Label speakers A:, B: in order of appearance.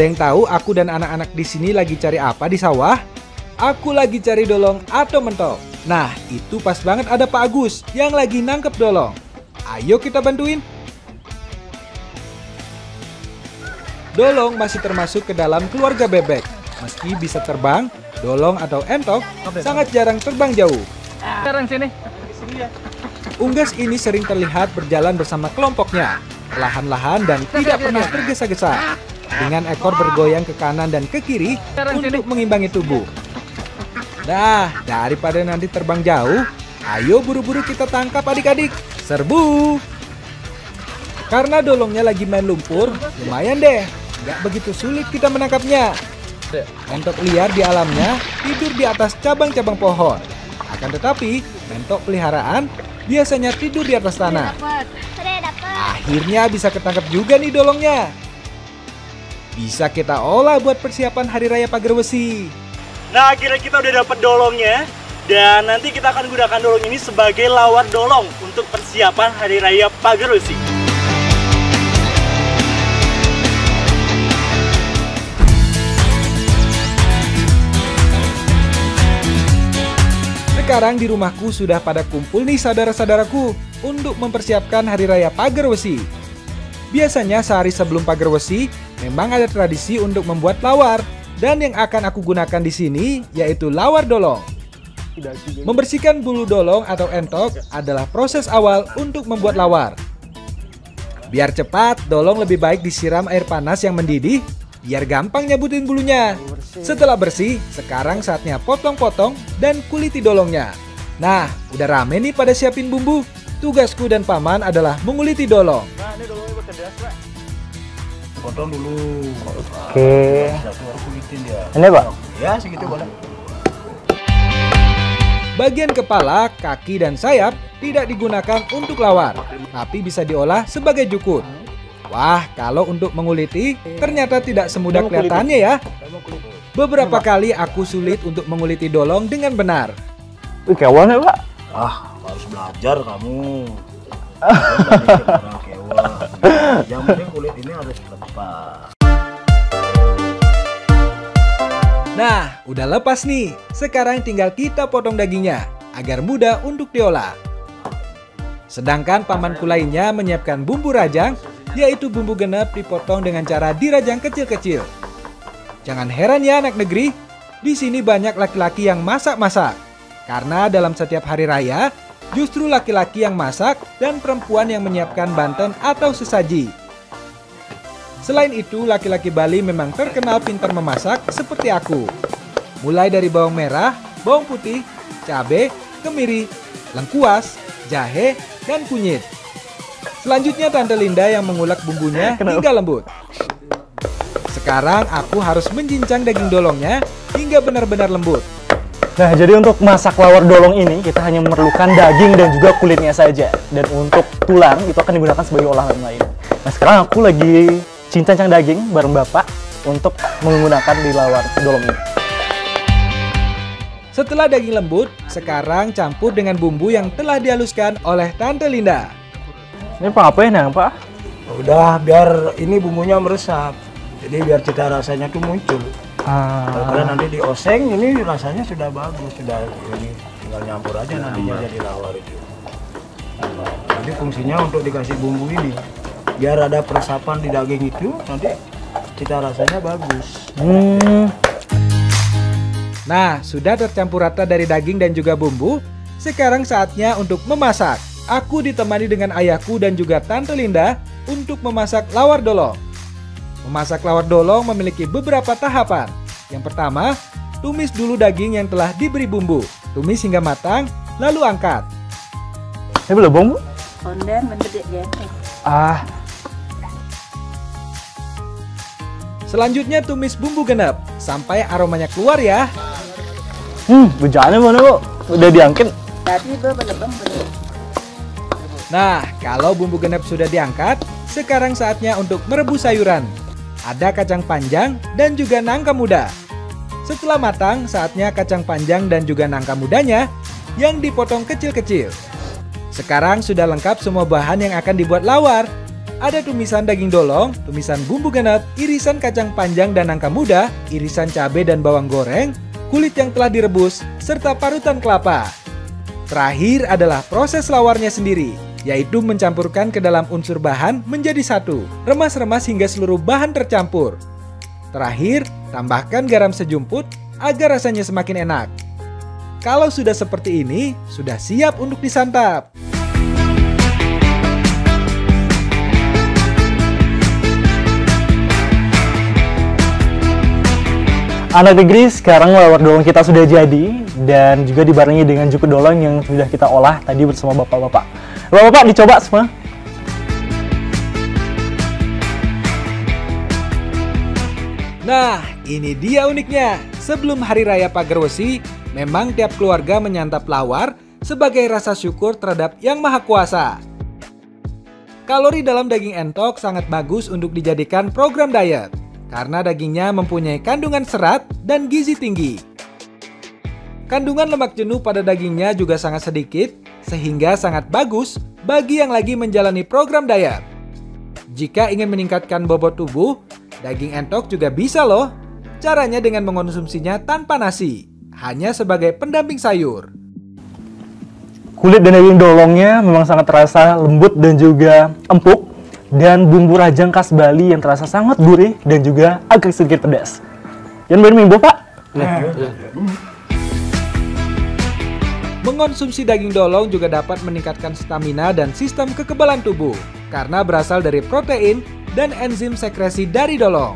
A: Ada yang tahu aku dan anak-anak di sini lagi cari apa di sawah? Aku lagi cari dolong atau mentok. Nah, itu pas banget ada Pak Agus yang lagi nangkep dolong. Ayo kita bantuin. Dolong masih termasuk ke dalam keluarga bebek. Meski bisa terbang, dolong atau entok sangat jarang terbang jauh.
B: Sekarang sini.
A: Unggas ini sering terlihat berjalan bersama kelompoknya, perlahan-lahan dan tidak pernah tergesa-gesa, dengan ekor bergoyang ke kanan dan ke kiri untuk mengimbangi tubuh. Nah, daripada nanti terbang jauh, ayo buru-buru kita tangkap adik-adik. Serbu! Karena dolongnya lagi main lumpur, lumayan deh, nggak begitu sulit kita menangkapnya. Mentok liar di alamnya tidur di atas cabang-cabang pohon. Akan tetapi, mentok peliharaan biasanya tidur di atas tanah. Akhirnya bisa ketangkap juga nih dolongnya. Bisa kita olah buat persiapan Hari Raya Pagar Besi.
C: Nah, akhirnya kita udah dapat dolongnya. Dan nanti kita akan gunakan dolong ini sebagai lawar dolong untuk persiapan Hari Raya Pagar Besi.
A: Sekarang di rumahku sudah pada kumpul nih saudara-saudaraku untuk mempersiapkan Hari Raya Pagar Besi. Biasanya sehari sebelum Pagar Besi memang ada tradisi untuk membuat lawar, dan yang akan aku gunakan di sini yaitu lawar dolong. Membersihkan bulu dolong atau entok adalah proses awal untuk membuat lawar. Biar cepat, dolong lebih baik disiram air panas yang mendidih biar gampang nyabutin bulunya. Setelah bersih, sekarang saatnya potong-potong dan kuliti dolongnya. Nah, udah rame nih pada siapin bumbu. Tugasku dan paman adalah menguliti dolong.
C: Nah, ini dolongnya berkedas, Pak.
D: Potong dulu.
B: Oke.
D: Kulitin dia.
B: Ini Pak?
D: Ya, segitu boleh.
A: Bagian kepala, kaki, dan sayap tidak digunakan untuk lawar, tapi bisa diolah sebagai jukut. Wah, kalau untuk menguliti, ternyata tidak semudah kelihatannya ya. Beberapa kali aku sulit untuk menguliti dolong dengan benar.
B: Wih, kewan ya Pak?
D: Ah, harus belajar kamu. Orang kewan. Yang penting kulit ini harus lepas.
A: Nah, udah lepas nih. Sekarang tinggal kita potong dagingnya agar mudah untuk diolah. Sedangkan pamanku lainnya menyiapkan bumbu rajang, yaitu bumbu genep dipotong dengan cara dirajang kecil-kecil. Jangan heran ya anak negeri, di sini banyak laki-laki yang masak-masak. Karena dalam setiap hari raya, justru laki-laki yang masak dan perempuan yang menyiapkan banten atau sesaji. Selain itu, laki-laki Bali memang terkenal pintar memasak seperti aku. Mulai dari bawang merah, bawang putih, cabai, kemiri, lengkuas, jahe, dan kunyit. Selanjutnya Tante Linda yang mengulek bumbunya hingga lembut. Sekarang aku harus menjincang daging dolongnya hingga benar-benar lembut.
B: Nah, jadi untuk masak lawar dolong ini kita hanya memerlukan daging dan juga kulitnya saja. Dan untuk tulang itu akan digunakan sebagai olahan lain. Nah, sekarang aku lagi cincang daging bareng Bapak untuk menggunakan di lawar dolong ini.
A: Setelah daging lembut, sekarang campur dengan bumbu yang telah dihaluskan oleh Tante Linda.
B: Ini Pak apa ya, Pak?
D: Udah, biar ini bumbunya meresap. Jadi biar cita rasanya tuh muncul. Kalau nanti dioseng, ini rasanya sudah bagus, sudah ini tinggal nyampur aja nantinya jadi lawar itu. Jadi fungsinya untuk dikasih bumbu ini, biar ada peresapan di daging itu, nanti cita rasanya bagus.
A: Nah, sudah tercampur rata dari daging dan juga bumbu. Sekarang saatnya untuk memasak. Aku ditemani dengan ayahku dan juga Tante Linda untuk memasak lawar dolong. Memasak lawar dolong memiliki beberapa tahapan. Yang pertama, tumis dulu daging yang telah diberi bumbu. Tumis hingga matang, lalu angkat.
B: Ini belum bumbu?
E: Ondan mendedik ya.
A: Selanjutnya tumis bumbu genep sampai aromanya keluar ya.
B: Bejana mana Bu? Udah diangkat?
E: Tadi belum.
A: Nah, kalau bumbu genep sudah diangkat, sekarang saatnya untuk merebus sayuran. Ada kacang panjang dan juga nangka muda. Setelah matang, saatnya kacang panjang dan juga nangka mudanya yang dipotong kecil-kecil. Sekarang sudah lengkap semua bahan yang akan dibuat lawar. Ada tumisan daging dolong, tumisan bumbu genep, irisan kacang panjang dan nangka muda, irisan cabai dan bawang goreng, kulit yang telah direbus, serta parutan kelapa. Terakhir adalah proses lawarnya sendiri, yaitu mencampurkan ke dalam unsur bahan menjadi satu, remas-remas hingga seluruh bahan tercampur. Terakhir, tambahkan garam sejumput agar rasanya semakin enak. Kalau sudah seperti ini, sudah siap untuk disantap.
B: Anak negeri, sekarang lawar dolong kita sudah jadi dan juga dibarengi dengan juku dolong yang sudah kita olah tadi bersama bapak-bapak. Bapak-bapak dicoba semua.
A: Nah, ini dia uniknya. Sebelum Hari Raya Pagar Wesi, memang tiap keluarga menyantap lawar sebagai rasa syukur terhadap Yang Maha Kuasa. Kalori dalam daging entok sangat bagus untuk dijadikan program diet, karena dagingnya mempunyai kandungan serat dan gizi tinggi. Kandungan lemak jenuh pada dagingnya juga sangat sedikit, sehingga sangat bagus bagi yang lagi menjalani program diet. Jika ingin meningkatkan bobot tubuh, daging entok juga bisa loh. Caranya dengan mengonsumsinya tanpa nasi, hanya sebagai pendamping sayur.
B: Kulit dan daging dolongnya memang sangat terasa lembut dan juga empuk. Dan bumbu rajang khas Bali yang terasa sangat gurih dan juga agak sedikit pedas. Yang bermimpi, Pak?
A: Mengonsumsi daging dolong juga dapat meningkatkan stamina dan sistem kekebalan tubuh, karena berasal dari protein dan enzim sekresi dari dolong.